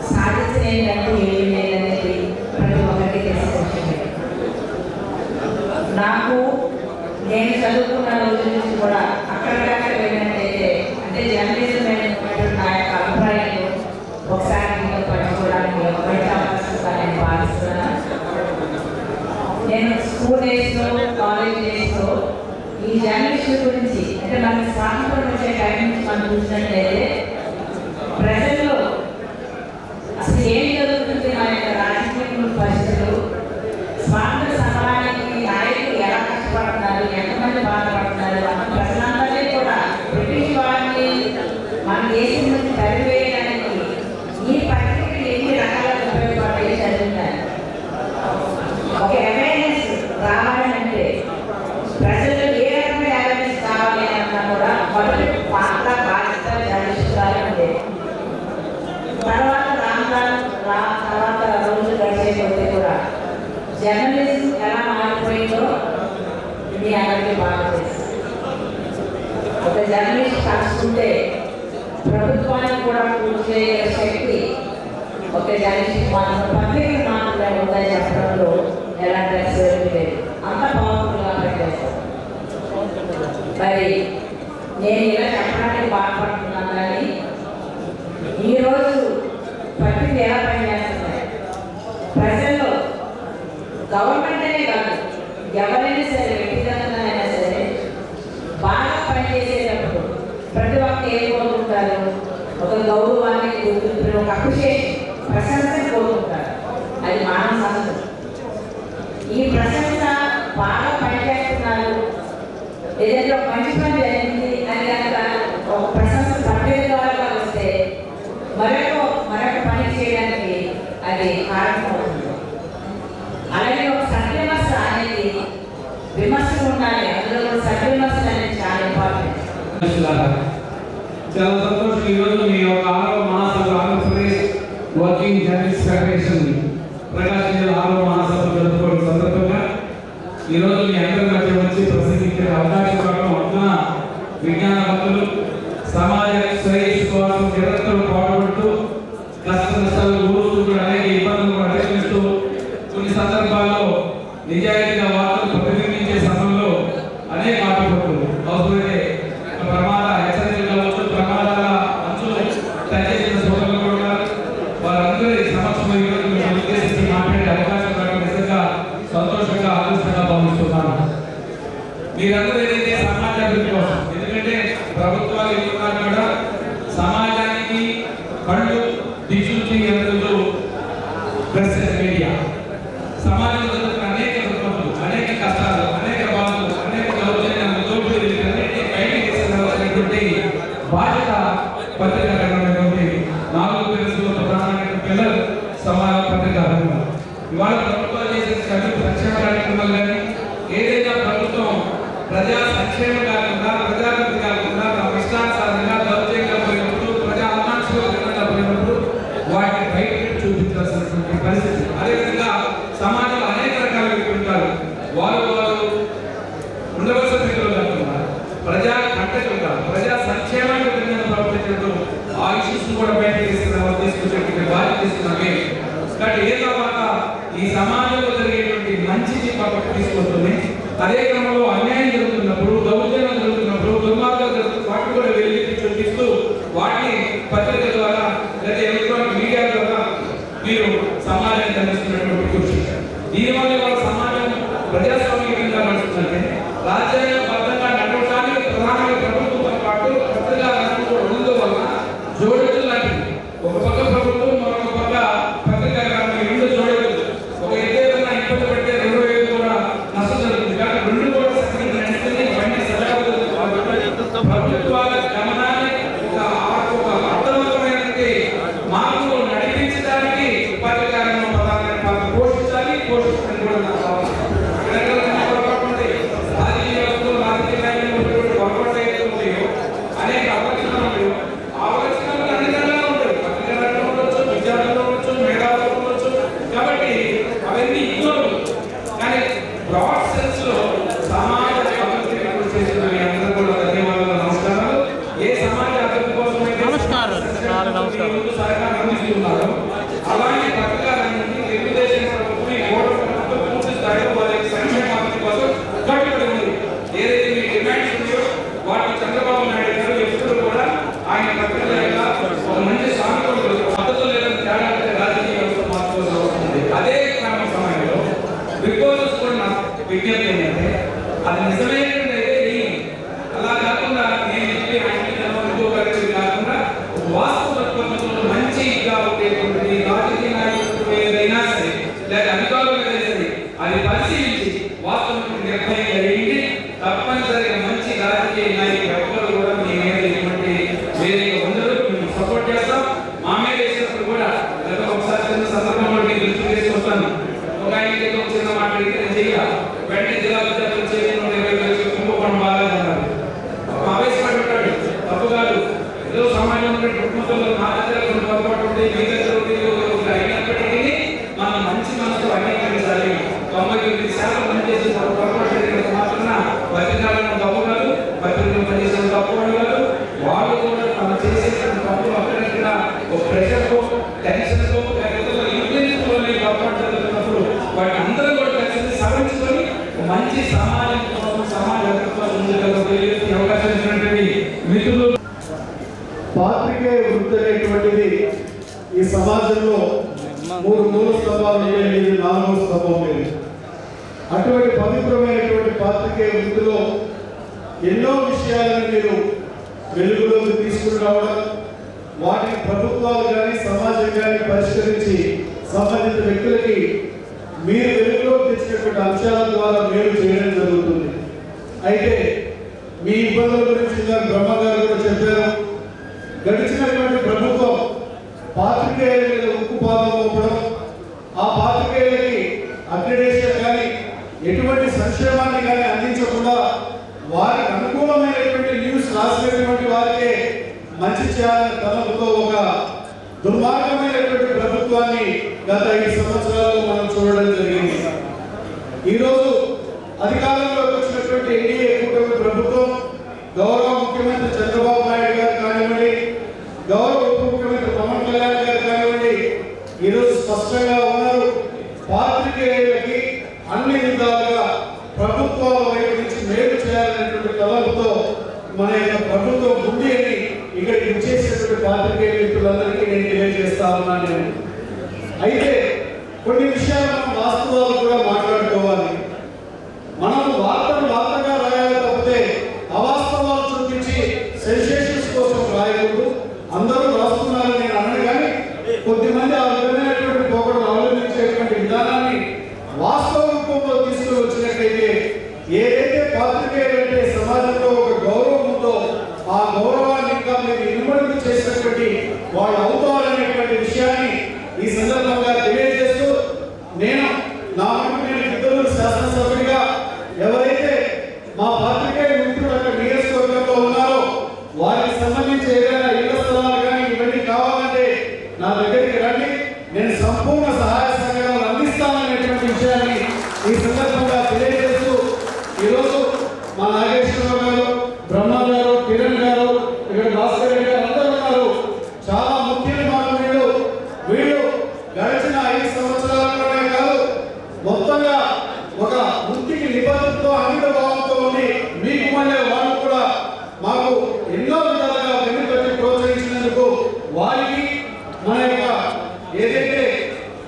సాధించిన ఏంటంటే ఏమి లేదనేది ప్రతి ఒక్కరికి తెలిసి నాకు నేను చదువుకున్న రోజుల నుంచి కూడా అక్కడికక్కడ వెళ్ళినట్టయితే అంటే జర్నలిజం నా యొక్క అభిప్రాయాలు ఒకసారి మీతో పంచుకోవడానికి మంచి అవకాశంగా నేను భావిస్తున్నాను. నేను స్కూల్ డేస్లో కాలేజ్ డేస్లో ఈ జర్నలిస్టుల గురించి అంటే మనకి స్వాతంత్రం వచ్చే టైం నుంచి మనం చూసినట్లయితే ప్రజల్లో అసలు ఏం జరుగుతుంది, మన యొక్క రాజకీయ పరిస్థితులు, స్వాతంత్ర సమరానికి నాయకులు ఎలా కష్టపడుతున్నారు, ఎంతమంది బాధపడుతున్నారు అన్న ప్రజలందరినీ కూడా బ్రిటిష్ వారిని మన దేశం నుంచి తరివేయడానికి ఈ పత్రికలు ఎన్ని రకాలుగా ఉపయోగపడాయి చదువుతారు. ఒక అవేర్నెస్ రావాలంటే ప్రజల్లో ఏ రకమైన అవేర్నెస్ కావాలి అన్నా కూడా మొదటి పాత్ర బాధ్యత జర్నలిస్టులుగానే ఉండేది. తర్వాత తర్వాత రోజులు గడిచే కొద్దీ కూడా జర్నలిజం ఎలా మారిపోయిందో మీ అందరికీ బాగా తెలుసు. ఒక జర్నలిస్ట్ కలుసుకుంటే ప్రభుత్వానికి కూడా పూర్తి చేయగల శక్తి ఒక జర్నలిస్ట్ మాత్రం పత్రికలు మాత్రమే ఉందని చెప్పడంలో ఎలాంటి అసలు లేదు. అంత పవర్ఫుల్గా పెట్టేస్తారు. మరి నేను ఇలా చెప్పడానికి బాధపడుతున్నాను కానీ ఈరోజు పత్రిక ఎలా పనిచేస్తున్నాయి ప్రజల్లో గవర్నమెంట్ అనే కాదు ఎవరైనా సరే వ్యక్తిగతంగా అయినా సరే బాగా పనిచేసేటప్పుడు ప్రతి ఒక్కరు ఏం కోరుకుంటారు, ఒక గౌరవాన్ని గుర్తింపుని, ఒక అప్రిషియేషన్, ప్రశంసని కోరుకుంటారు. అది మానవ సహజం. ఈ ప్రశంస బాగా పనిచేస్తున్నారు, ఏదైతే ఒక మంచి పని జరిగింది అని కనుక ఒక ప్రశంస పత్రిక ద్వారా వస్తే మరొక పని చేయడానికి అది కారణమవుతుంది. అలాగే ఒక సత్యవిమర్శ అనేది విమర్శలు ఉండాలి, అందులో కూడా సత్యవిమర్శ అనేది చాలా ఇంపార్టెంట్. చాలా సంతోషం. ఈరోజు మీ యొక్క 6వ మహాసభ ఆంధ్రప్రదేశ్ వర్కింగ్ జర్నలిస్ట్ ఫెడరేషన్ ప్రకాశం జిల్లా 6వ మహాసభ జరుపుకోవడం సందర్భంగా ఈరోజు మీ అందరి మధ్య వచ్చి ప్రసంగించే అవకాశం రావడం అన్న విజ్ఞానవంతులు సమాజ శ్రేయస్సు కోసం నిరంతరం పాటుపడుతూ కష్ట నష్టాలు ఊరుస్తూ అనేక ఇబ్బందులు అధిగమిస్తూ కొన్ని సందర్భాల్లో నిజాయితీగా వార్తలు ప్రతిబింబించే సమయంలో అనేక ఆటపడుతుంది. అవసరమైతే ప్రమాద హెచ్చరికలు కావచ్చు, ప్రమాదాల అంచులు తగ్గించిన సోదరులు కూడా వారందరి సమక్షంలో ఈరోజు ఉద్దేశించి మాట్లాడే అవకాశం రావడం నిజంగా సంతోషంగా ఆలోచనగా భావిస్తున్నాను. మీరందరూ ఏదైతే సమాజాభివృద్ధి కోసం, ఎందుకంటే ప్రభుత్వాలు ఎన్నున్నా కూడా సమాజానికి కళ్ళు దిశుచి అందరూ ప్రెస్ మీడియా సమాజంలో జరుగుతున్న అనేక రుగ్మతలు, అనేక కష్టాలు, అనేక బాధలు, అనేక దౌర్జన్యాలు, దోపిడీలు అన్నింటినీ బయటికి తీసుకురావాల్సినటువంటి బాధ్యత పత్రికా రంగంలోని 4 తెలుగులో ప్రధానమైన పిల్లలు సమాజ పత్రికా రంగం. ఇవాళ ప్రభుత్వాలు చేసే సంక్షేమ కార్యక్రమాలు కానీ ఏదైనా ప్రభుత్వం ప్రజా సంక్షేమం కాకుండా ప్రజాభివృద్ధి కాకుండా తమ ఇష్టానుసారంగా దౌర్జన్యంగా పోయినప్పుడు, ప్రజా అమానుషంగా పోయినప్పుడు వాటిని బయటకు చూపించాల్సినటువంటి పరిస్థితి. అదేవిధంగా సమాజంలో అనేక రకాల వ్యక్తులు ఉంటారు. వారు ఉండవలసిన వ్యక్తులు కాకుండా ప్రజా కంటకులుగా ప్రజా సంక్షేమానికి విధంగా ప్రవర్తించడం ఆ ఇష్యూస్ కూడా బయటకు తీసుకొచ్చేటువంటి బాధ్యత తీసుకున్నామే. కాబట్టి ఏ తర్వాత ఈ సమాజంలో జరిగేటువంటి మంచిని తీసుకొస్తుంది. అదే క్రమంలో అన్యాయం జరుగుతున్నప్పుడు, దౌర్జన్యం జరుగుతున్నప్పుడు, దుర్మార్గాలు జరుగుతున్నప్పుడు వాటిని కూడా వెళ్ళి చూపిస్తూ వాటిని పత్రిక ద్వారా లేదా ఎలక్ట్రానిక్ మీడియా ద్వారా మీరు సమాజానికి అందిస్తున్నటువంటి కృషి. దీనివల్ల వాళ్ళ సమాజం ప్రజాస్వామ్యంగా నడుస్తుందంటే రాజ్యాంగబద్ధంగా నడవడానికి ప్రధానంగా ప్రభుత్వంతో పాటు పత్రికా రంగం కూడా ఉండడం వల్ల జోడెద్దు లాంటిది. ఒక పక్క ప్రభుత్వం, మరొక పక్క పత్రికా రంగం, రెండు జోడెద్దు. ఒక ఏదైనా ఇబ్బంది పడితే రెండో వైపు కూడా నష్టం జరుగుతుంది. కాబట్టి రెండు కూడా ప్రభుత్వాల గమనాన్ని ఒక అర్థవంతమైనటువంటి మార్పులు నడిపించడానికి పత్రికా రంగం ప్రధానమైన పాత్ర పోషించాలి, పోషించడానికి కూడా 3 మూల స్తంభాలు ఉన్నాయి, ఇది 4వ స్తంభం లేదు. అటువంటి పవిత్రమైనటువంటి పాత్రికేయ వృత్తిలో ఎన్నో విషయాలను మీరు వెలుగులోకి తీసుకుని రావడం, వాటిని ప్రభుత్వాలు కానీ సమాజం కానీ పరిష్కరించి సంబంధిత వ్యక్తులకి మీరు వెలుగులోకి తెచ్చినటువంటి అంశాల ద్వారా మేలు చేయడం జరుగుతుంది. అయితే మీ ఇబ్బందుల గురించి బ్రహ్మ గారు కూడా చెప్పారు. గడిచినటువంటి ప్రభుత్వం పాత్రికేయుల మీద ఉక్కుపాదం మోపడం, ఆ పాత్రికేయులకి అక్రిడేషన్ కానీ ఎటువంటి సంక్షేమాన్ని కానీ అందించకుండా వారికి అనుకూలమైనటువంటి న్యూస్ రాసినటువంటి వారికే మంచి చేయాలనే తలంపుతో ఒక దుర్మార్గమైనటువంటి ప్రభుత్వాన్ని గత 5 సంవత్సరాల్లో మనం చూడడం జరిగింది. ఈరోజు అధికారంలోకి వచ్చినటువంటి ఎన్డీఏ కూటమి ప్రభుత్వం, గౌరవ ముఖ్యమంత్రి చంద్రబాబు నాయుడు గారు కానివ్వండి, గౌరవ ఉప ముఖ్యమంత్రి పవన్ కళ్యాణ్ గారు కానివ్వండి, ఈరోజు స్పష్టంగా ఉన్నారు. పాత్రికేయులకి అన్ని విధాలుగా ప్రభుత్వాల వైపు నుంచి మేలు చేయాలనేటువంటి తలంపుతో మన యొక్క ప్రభుత్వం ఉంది అని ఇక్కడికి ఇచ్చేసినటువంటి పాత్రికేయ మిత్రులందరికీ నేను తెలియజేస్తా ఉన్నాను. అయితే కొన్ని విషయాలు మనం వాస్తవాలు కూడా మాట్లాడుకోవాలి. మనం వార్తను వార్తగా రాయాలి తప్పితే అవాస్తవాలు చూపించి సెన్సేషన్స్ కోసం రాయకూడదు. అందరూ రాస్తున్నారని నేను అన్నాను, కానీ కొద్దిమంది ఆ విధమైనటువంటి పోకడలు అవలంబించేటువంటి విధానాన్ని వాస్తవ రూపంలో తీసుకుని వచ్చినట్లయితే ఏదైతే పాత్రికేయులంటే సమాజంలో ఒక గౌరవం ఉందో ఆ గౌరవాన్ని ఇంకా మీరు ఇనుమడుగు చేసినటువంటి వాళ్ళు అవుతారనేటువంటి విషయాన్ని ఈ సందర్భంగా తెలియజేస్తూ, నేను ఇద్దరు శాసనసభ్యుడిగా ఎవరైతే మా పాత్రికేయ మిత్రులు అక్కడ నియోజకవర్గంలో ఉన్నారో వారికి సంబంధించి ఏదైనా ఇళ్ల స్థలాలు కానీ ఇవన్నీ కావాలంటే నా దగ్గరికి రండి, నేను సంపూర్ణ సహాయ సహకారాలు అందిస్తాననేటువంటి విషయాన్ని ఈ సందర్భంగా తెలియజేస్తూ, ఈరోజు మా నాగేశ్వరరావు గారు, బ్రహ్మ గారు, కిరణ్ గారు, ఇక్కడ భాస్కర్ రెడ్డి గారు అందరూ ఉన్నారు. చాలా ముఖ్యమైన వీళ్ళు గడిచిన 5 సంవత్సరాలలోనే కాదు, మొత్తంగా ఒక వృత్తికి నిబద్ధతతో అంకిత భావంతో ఉండి మీకు మళ్ళీ వాళ్ళు కూడా మాకు ఎన్నో విధాలుగా వెనుకట్టి ప్రోత్సహించినందుకు వారికి మన యొక్క ఏదైతే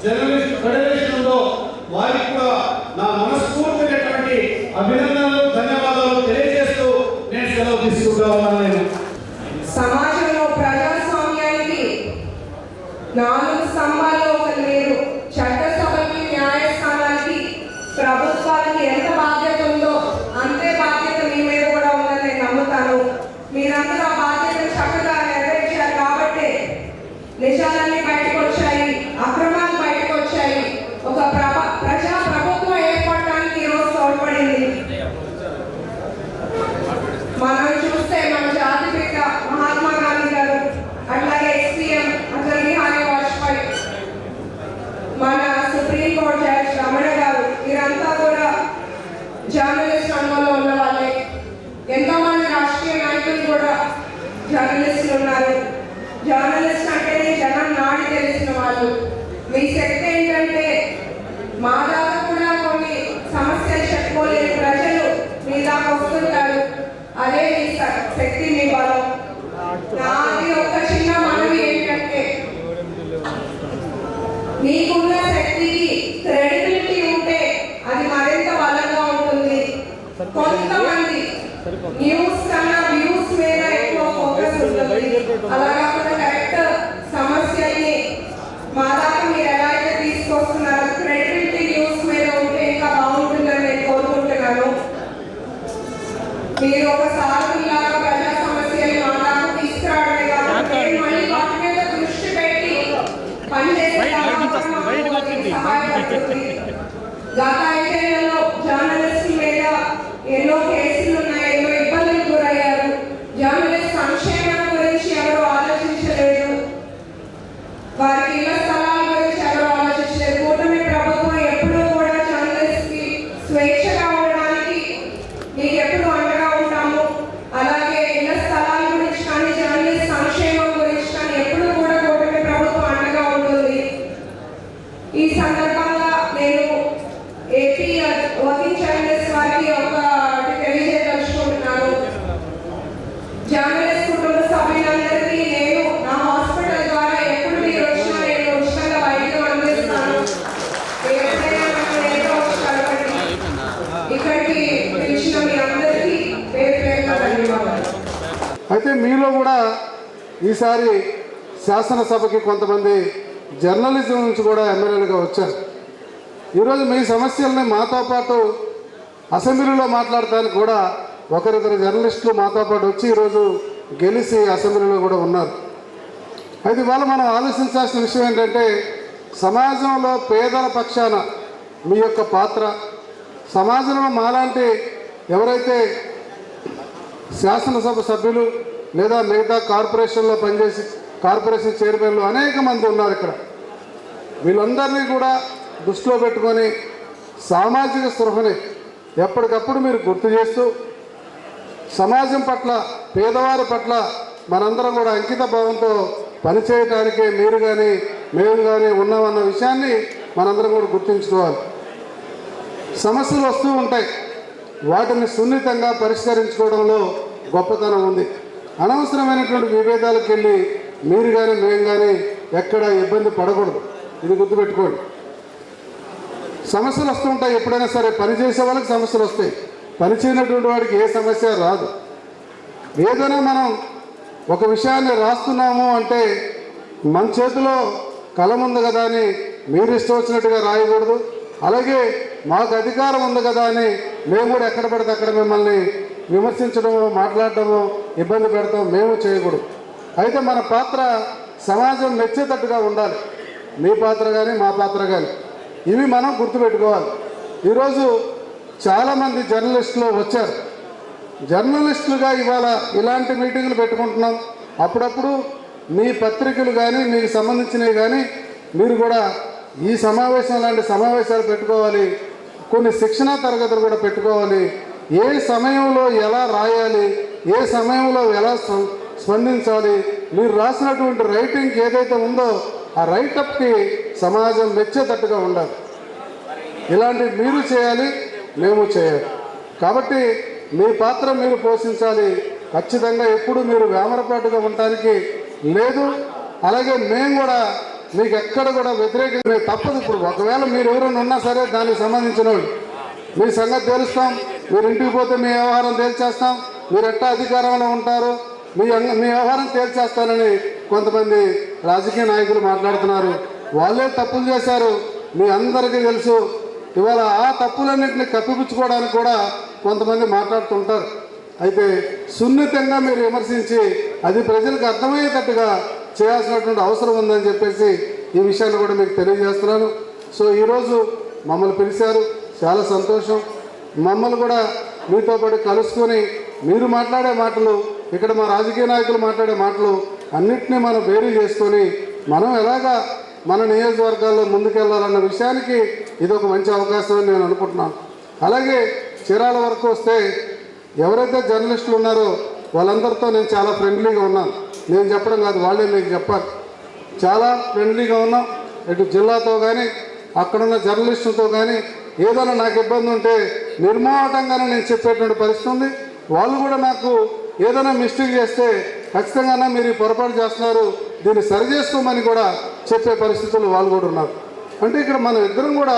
జర్నలిస్ట్ ఫెడరేషన్ ఉందో వారికి కూడా నా మనస్ఫూర్తిమైనటువంటి అభినందనలు, ధన్యవాదాలు తెలియజేస్తూ నేను సెలవు తీసుకుంటా ఉన్నాను. సమాజంలో ప్రజాస్వామ్యానికి 4 స్తంభాలు ఒకటి లేదు. చట్టసభకి, న్యాయస్థానానికి, ప్రభుత్వానికి ఎంత బాధ్యత ఉందో అంతే బాధ్యత మీ మీద కూడా ఉందని నేను నమ్ముతాను. మీరందరూ ఆ బాధ్యతను చక్కగా నెరవేర్చారు కాబట్టి నిజాలన్నీ బయటకు వచ్చాయి, అక్రమాలు బయటకు వచ్చాయి. ఒక ప్రజా ప్రభుత్వం ఏర్పడటానికి ఈరోజు తోడ్పడింది. మనం చూస్తే మన జాతిపిత మహాత్మా గాంధీ గారు, అట్లాగే ఎస్పీఎం అటల్ బిహారీ వాజ్పేయి, మన సుప్రీంకోర్టు జడ్జి రమణ గారు, వీరంతా కూడా జర్నలిస్ట్ రంగంలో ఉన్న వాళ్ళే. ఎంతోమంది రాష్ట్రీయ నాయకులు కూడా జర్నలిస్టులు ఉన్నారు. జర్నలిస్ట్ అంటేనే జనం నాడి తెలిసిన వాళ్ళు. మీ శక్తి ఏంటంటే మా దాకా కూడా కొన్ని సమస్యలు చెప్పుకోలేని ప్రజలు మీ దాకా వస్తుంటారు. అదే మీ శక్తి, మీ బలం. నాది ఒక చిన్న మనవి ఏంటంటే మీకున్న శక్తికి క్రెడిబిలిటీ ఉంటే అది మరింత బలంగా ఉంటుంది. కొంతమంది న్యూస్ కన్నా వ్యూస్ మీద ఎక్కువ ఫోకస్ ఉంటుంది. అలా కాకుండా కరెక్ట్ సమస్యల్ని మా దాకా మీరు ఎలా అయితే తీసుకొస్తున్నారో క్రెడిబిలిటీ న్యూస్ మీద ఉంటే ఇంకా బాగుంటుందని నేను కోరుకుంటున్నాను. మీరు ఒకసారి లాగా ప్రజా సమస్యలు మా దాకా తీసుకురావడమే కాకుండా మళ్ళీ వాటి మీద దృష్టి పెట్టి పనిచేసే సహాయపడుతుంది. గత 5 ఏళ్లలో జర్నలిస్టుల మీద ఎన్నో కేసులు ఉన్నాయి, ఎన్నో ఇబ్బందులు గురయ్యారు. జర్నలిస్ట్ సంక్షేమం గురించి ఎవరు ఆలోచించలేదు, వారికి ఇళ్ల స్థలాల గురించి ఎవరు ఆలోచించలేదు. కూటమి ప్రభుత్వం ఎప్పుడూ కూడా జర్నలిస్ట్ కి స్వేచ్ఛగా ఉండడానికి మీకు ఎప్పుడు అండగా ఉంటాము. అలాగే ఇళ్ల స్థలాల గురించి కానీ జర్నలిస్ట్ సంక్షేమం గురించి కానీ ఎప్పుడు కూడా కూటమి ప్రభుత్వం అండగా ఉంటుంది. ఈ సందర్భంగా నేను ఏపీ వర్కింగ్ జర్నలిస్ట్ వారికి ఒకటి తెలియజేయదలుచుకుంటున్నాను. జర్నలిస్ట్ కుటుంబ సభ్యులందరికీ నేను నా హాస్పిటల్ ద్వారా ఎప్పుడు మీరు వచ్చినా నేను ఉచితంగా అయితే మీలో కూడా ఈసారి శాసనసభకి కొంతమంది జర్నలిజం నుంచి కూడా ఎమ్మెల్యేలుగా వచ్చారు. ఈరోజు మీ సమస్యల్ని మాతో పాటు అసెంబ్లీలో మాట్లాడటానికి కూడా ఒకరిద్దరు జర్నలిస్టులు మాతో పాటు వచ్చి ఈరోజు గెలిచి అసెంబ్లీలో కూడా ఉన్నారు. అయితే ఇవాళ మనం ఆలోచించాల్సిన విషయం ఏంటంటే సమాజంలో పేదల పక్షాన మీ యొక్క పాత్ర, సమాజంలో మాలాంటి ఎవరైతే శాసనసభ సభ్యులు లేదా మిగతా కార్పొరేషన్లో పనిచేసి కార్పొరేషన్ చైర్మన్లు అనేక మంది ఉన్నారు ఇక్కడ. వీళ్ళందరినీ కూడా దృష్టిలో పెట్టుకొని సామాజిక స్పృహని ఎప్పటికప్పుడు మీరు గుర్తు చేస్తూ సమాజం పట్ల, పేదవారి పట్ల మనందరం కూడా అంకిత భావంతో పనిచేయటానికి మీరు కానీ మేము కానీ ఉన్నామన్న విషయాన్ని మనందరం కూడా గుర్తుంచుకోవాలి. సమస్యలు వస్తూ ఉంటాయి, వాటిని సున్నితంగా పరిష్కరించుకోవడంలో గొప్పతనం ఉంది. అనవసరమైనటువంటి విభేదాలకు వెళ్ళి మీరు కానీ మేము కానీ ఎక్కడ ఇబ్బంది పడకూడదు. ఇది గుర్తుపెట్టుకోండి. సమస్యలు వస్తూ ఉంటాయి, ఎప్పుడైనా సరే పనిచేసే వాళ్ళకి సమస్యలు వస్తాయి, పని చేయనటువంటి వాడికి ఏ సమస్య రాదు. ఏదైనా మనం ఒక విషయాన్ని రాస్తున్నాము అంటే మన చేతిలో కలం ఉంది కదా అని మీరు ఇష్టం వచ్చినట్టుగా రాయకూడదు. అలాగే మాకు అధికారం ఉంది కదా అని మేము కూడా ఎక్కడ పడితే అక్కడ మిమ్మల్ని విమర్శించడము, మాట్లాడటము, ఇబ్బంది పెడతాం మేము చేయకూడదు. అయితే మన పాత్ర సమాజం మెచ్చేటట్టుగా ఉండాలి. మీ పాత్ర కానీ మా పాత్ర కానీ ఇవి మనం గుర్తుపెట్టుకోవాలి. ఈరోజు చాలామంది జర్నలిస్టులు వచ్చారు. జర్నలిస్టులుగా ఇవాళ ఇలాంటి మీటింగులు పెట్టుకుంటున్నాం. అప్పుడప్పుడు మీ పత్రికలు కానీ మీకు సంబంధించినవి కానీ మీరు కూడా ఈ సమావేశం లాంటి సమావేశాలు పెట్టుకోవాలి. కొన్ని శిక్షణా తరగతులు కూడా పెట్టుకోవాలి. ఏ సమయంలో ఎలా రాయాలి, ఏ సమయంలో ఎలా స్పందించాలి, మీరు రాసినటువంటి రైటింగ్ ఏదైతే ఉందో ఆ రైటప్కి సమాజం మెచ్చేటట్టుగా ఉండాలి. ఇలాంటివి మీరు చేయాలి, మేము చేయాలి. కాబట్టి మీ పాత్ర మీరు పోషించాలి. ఖచ్చితంగా ఎప్పుడు మీరు వేమరపాటుగా ఉండటానికి లేదు. అలాగే మేము కూడా మీకు ఎక్కడ కూడా వ్యతిరేకంగా తప్పదు. ఇప్పుడు ఒకవేళ మీరు ఎవరైనా ఉన్నా సరే దానికి సంబంధించిన వాళ్ళు మీ సంగతి తెలుస్తాం. మీరు ఇంటికి పోతే మీ వ్యవహారం తేల్చేస్తాం. మీరు ఎట్టా అధికారంలో ఉంటారు, మీ వ్యవహారం తేల్చేస్తానని కొంతమంది రాజకీయ నాయకులు మాట్లాడుతున్నారు. వాళ్ళే తప్పులు చేశారు, మీ అందరికీ తెలుసు. ఇవాళ ఆ తప్పులన్నింటినీ కప్పిపుచ్చుకోవడానికి కూడా కొంతమంది మాట్లాడుతుంటారు. అయితే సున్నితంగా మీరు విమర్శించి అది ప్రజలకు అర్థమయ్యేటట్టుగా చేయాల్సినటువంటి అవసరం ఉందని చెప్పేసి ఈ విషయాన్ని కూడా మీకు తెలియజేస్తున్నాను. సో ఈరోజు మమ్మల్ని పిలిచారు, చాలా సంతోషం. మమ్మల్ని కూడా మీతో పాటు కలుసుకొని మీరు మాట్లాడే మాటలు, ఇక్కడ మా రాజకీయ నాయకులు మాట్లాడే మాటలు అన్నింటినీ మనం వేరు చేసుకొని మనం ఎలాగా మన నియోజకవర్గాల్లో ముందుకెళ్లాలన్న విషయానికి ఇది ఒక మంచి అవకాశం అని నేను అనుకుంటున్నాను. అలాగే చీరాల వరకు వస్తే ఎవరైతే జర్నలిస్టులు ఉన్నారో వాళ్ళందరితో నేను చాలా ఫ్రెండ్లీగా ఉన్నాను. నేను చెప్పడం కాదు, వాళ్ళే మీకు చెప్పాలి. చాలా ఫ్రెండ్లీగా ఉన్నాం. ఇటు జిల్లాతో కానీ అక్కడున్న జర్నలిస్టులతో కానీ ఏదైనా నాకు ఇబ్బంది ఉంటే నిర్మోహటంగానే నేను చెప్పేటువంటి పరిస్థితి ఉంది. వాళ్ళు కూడా నాకు ఏదైనా మిస్టేక్ చేస్తే ఖచ్చితంగా మీరు ఈ పొరపాటు చేస్తున్నారు, దీన్ని సరి చేసుకోమని కూడా చెప్పే పరిస్థితులు వాళ్ళు కూడా ఉన్నారు. అంటే ఇక్కడ మనం ఇద్దరం కూడా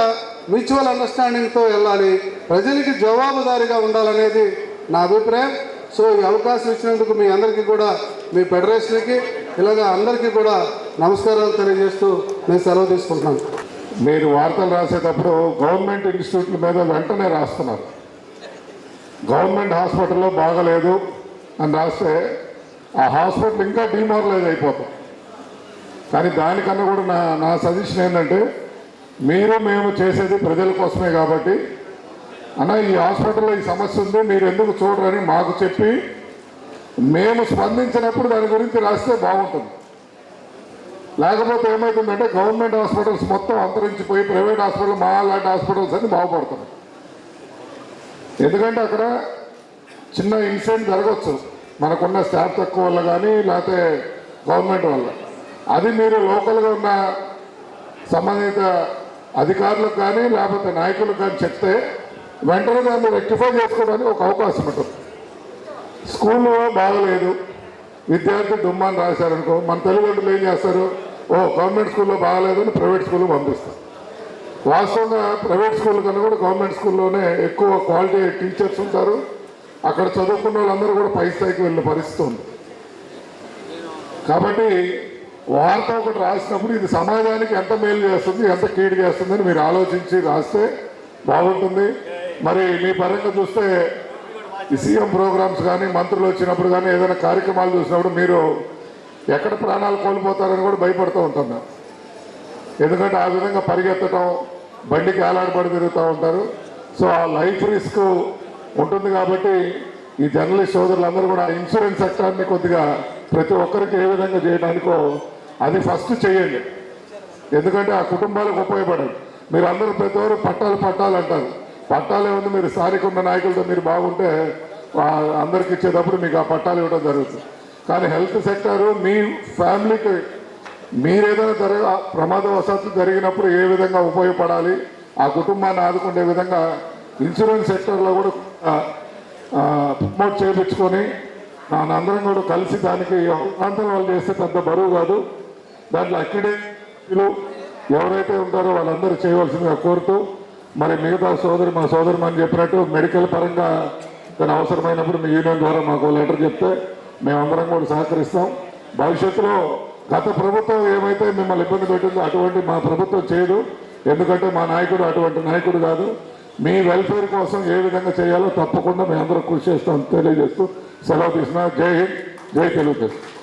మ్యూచువల్ అండర్స్టాండింగ్తో వెళ్ళాలి, ప్రజలకి జవాబుదారీగా ఉండాలనేది నా అభిప్రాయం. సో ఈ అవకాశం ఇచ్చినందుకు మీ అందరికీ కూడా, మీ ఫెడరేషన్కి ఇలాగా అందరికీ కూడా నమస్కారాలు తెలియజేస్తూ నేను సెలవు తీసుకుంటున్నాను. మీరు వార్తలు రాసేటప్పుడు గవర్నమెంట్ ఇన్స్టిట్యూట్ల మీద వెంటనే రాస్తున్నారు. గవర్నమెంట్ హాస్పిటల్లో బాగలేదు అని రాస్తే ఆ హాస్పిటల్ ఇంకా డిమారలైజ్ అయిపోతాం. కానీ దానికన్నా కూడా నా సజెషన్ ఏంటంటే, మీరు మేము చేసేది ప్రజల కోసమే కాబట్టి అన్న ఈ హాస్పిటల్లో ఈ సమస్య ఉంది, మీరు ఎందుకు చూడరని మాకు చెప్పి మేము స్పందించినప్పుడు దాని గురించి రాస్తే బాగుంటుంది. లేకపోతే ఏమవుతుందంటే గవర్నమెంట్ హాస్పిటల్స్ మొత్తం అంతరించిపోయి ప్రైవేట్ హాస్పిటల్, మా లాంటి హాస్పిటల్స్ అన్ని బాగుపడుతున్నాయి. ఎందుకంటే అక్కడ చిన్న ఇన్సిడెంట్ జరగవచ్చు, మనకున్న స్టాఫ్ తక్కువ వల్ల కానీ లేకపోతే గవర్నమెంట్ వల్ల. అది మీరు లోకల్గా ఉన్న సంబంధిత అధికారులకు కానీ లేకపోతే నాయకులకు కానీ చెప్తే వెంటనే దాన్ని రెక్టిఫై చేసుకోవడానికి ఒక అవకాశం ఉంటుంది. స్కూల్లో బాగలేదు, విద్యార్థి దుమ్మాన్ని రాశారనుకో, మన తల్లిదండ్రులు ఏం చేస్తారు, గవర్నమెంట్ స్కూల్లో బాగలేదని ప్రైవేట్ స్కూల్లో పంపిస్తారు. వాస్తవంగా ప్రైవేట్ స్కూల్ కన్నా కూడా గవర్నమెంట్ స్కూల్లోనే ఎక్కువ క్వాలిటీ టీచర్స్ ఉంటారు. అక్కడ చదువుకున్న వాళ్ళందరూ కూడా పై స్థాయికి వెళ్ళే పరిస్థితి ఉంది. కాబట్టి వార్త ఒకటి రాసినప్పుడు ఇది సమాజానికి ఎంత మేలు చేస్తుంది, ఎంత కీడు చేస్తుందని మీరు ఆలోచించి రాస్తే బాగుంటుంది. మరి మీ పరంగా చూస్తే ఈ సీఎం ప్రోగ్రామ్స్ కానీ మంత్రులు వచ్చినప్పుడు కానీ ఏదైనా కార్యక్రమాలు చూసినప్పుడు మీరు ఎక్కడ ప్రాణాలు కోల్పోతారని కూడా భయపడుతూ ఉంటున్నా. ఎందుకంటే ఆ విధంగా పరిగెత్తడం, బండికి ఏలాడబడి తిరుగుతూ ఉంటారు. సో ఆ లైఫ్ రిస్క్ ఉంటుంది. కాబట్టి ఈ జర్నలిస్ట్ సోదరులందరూ కూడా ఇన్సూరెన్స్ సెక్టార్ని కొద్దిగా ప్రతి ఒక్కరికి ఏ విధంగా చేయడానికో అది ఫస్ట్ చేయండి. ఎందుకంటే ఆ కుటుంబాలకు ఉపయోగపడదు. మీరు అందరూ ప్రతి ఒక్కరు పట్టాలు అంటారు. పట్టాలు ఏముంది, మీరు స్థానిక ఉన్న నాయకులతో మీరు బాగుంటే అందరికి ఇచ్చేటప్పుడు మీకు ఆ పట్టాలు ఇవ్వడం జరుగుతుంది. కానీ హెల్త్ సెక్టారు మీ ఫ్యామిలీకి మీరేదైనా ప్రమాదవశాత్తు జరిగినప్పుడు ఏ విధంగా ఉపయోగపడాలి, ఆ కుటుంబాన్ని ఆదుకునే విధంగా ఇన్సూరెన్స్ సెక్టర్లో కూడా ప్రమోట్ చేయించుకొని అందరం కూడా కలిసి దానికి ప్రాంతం వాళ్ళు చేస్తే పెద్ద బరువు కాదు. దాంట్లో అక్కిడేలు ఎవరైతే ఉంటారో వాళ్ళందరూ చేయవలసిందిగా కోరుతూ, మరి మిగతా మా సోదరుమని చెప్పినట్టు మెడికల్ పరంగా దాని అవసరమైనప్పుడు మీ యూనియన్ ద్వారా మాకు లెటర్ చెప్తే మేమందరం కూడా సహకరిస్తాం. భవిష్యత్తులో గత ప్రభుత్వం ఏమైతే మిమ్మల్ని ఇబ్బంది పెట్టిందో అటువంటి మా ప్రభుత్వం చేయదు. ఎందుకంటే మా నాయకుడు అటువంటి నాయకుడు కాదు. మీ వెల్ఫేర్ కోసం ఏ విధంగా చేయాలో తప్పకుండా మేము అందరం కృషి చేస్తాం తెలియజేస్తూ సెలవు తీసుకున్నా. జై హింద్, జై తెలుగుదేశం.